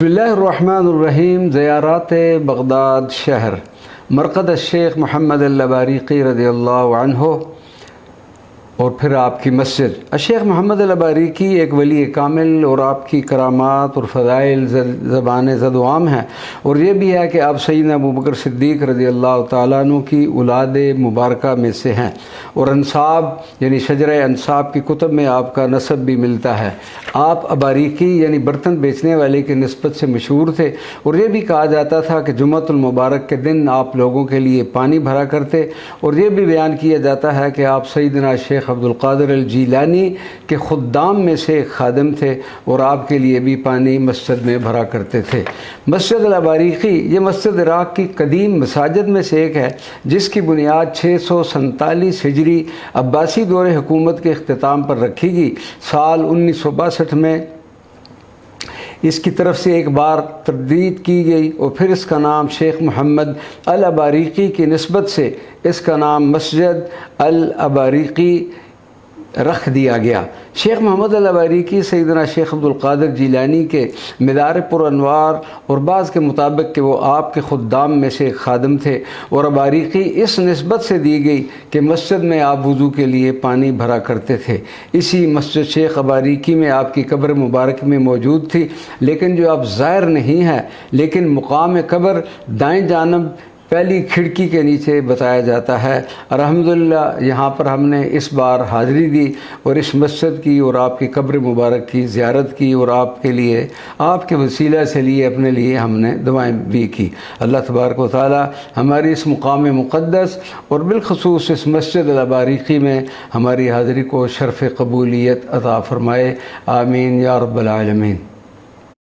बिस्मिल्लाहिर्रहमानिर्रहीम। ज़ियारत बगदाद शहर मरकज़ शेख मोहम्मद अल-बारिकी रज़ियल्लाहु अन्हु और फिर आपकी मस्जिद। शेख मोहम्मद अल-बारिकी एक वली कामिल और आपकी करामात और फ़ज़ाइल ज़बान ज़दवाम हैं। और ये भी है कि आप सैयदना अबू बकर सिद्दीक़ रज़ियल्लाहु ताला अन्हु की औलाद मुबारका में से हैं और अंसाब यानी शजरे अंसाब की कुतुब में आपका नसब भी मिलता है। आप अबारीकी यानी बर्तन बेचने वाले की निस्बत से मशहूर थे और ये भी कहा जाता था कि जुम्मतुल मुबारक के दिन आप लोगों के लिए पानी भरा करते। और ये भी बयान किया जाता है कि आप सैयदना शेख अब्दुल क़ादिर अल जीलानी के खुद्दाम में से एक खादिम थे और आपके लिए भी पानी मस्जिद में भरा करते थे। मस्जिद अल-बारीकी ये मस्जिद इराक़ की कदीम मसाजिद में से एक है जिसकी बुनियाद 647 हिजरी अब्बासी दौरे हुकूमत के इख्तिताम पर रखी गई। साल 1962 में इसकी तरफ से एक बार तरदीद की गई और फिर इसका नाम शेख मोहम्मद अल-बारीकी की निस्बत से इसका नाम मस्जिद अल-बारीकी रख दिया गया। शेख मोहम्मद अल-बारीकी सैयदना शेख अब्दुल क़ादिर जीलानी के मदार पुरअनवार और बाज़ के मुताबिक कि वो आपके खुद्दाम में से एक खादिम थे और बारीकी इस निस्बत से दी गई कि मस्जिद में आप वज़ू के लिए पानी भरा करते थे। इसी मस्जिद शेख बारीकी में आपकी कब्र मुबारक में मौजूद थी, लेकिन जो अब ज़ाहिर नहीं है, लेकिन मुकाम कब्र दाएँ जानब पहली खिड़की के नीचे बताया जाता है। अल्हम्दुलिल्लाह यहाँ पर हमने इस बार हाज़िरी दी और इस मस्जिद की और आपकी कब्र मुबारक की ज़ियारत की और आपके लिए आपके वसीला से लिए अपने लिए हमने दुआएं भी की। अल्लाह तबारक व तआला हमारी इस मुकाम मुक़द्दस और बिलख़ुसूस इस मस्जिद अल-बारीकी में हमारी हाज़िरी को शर्फ़ क़बूलियत अता फ़रमाए। आमीन या रब्बल आलमीन।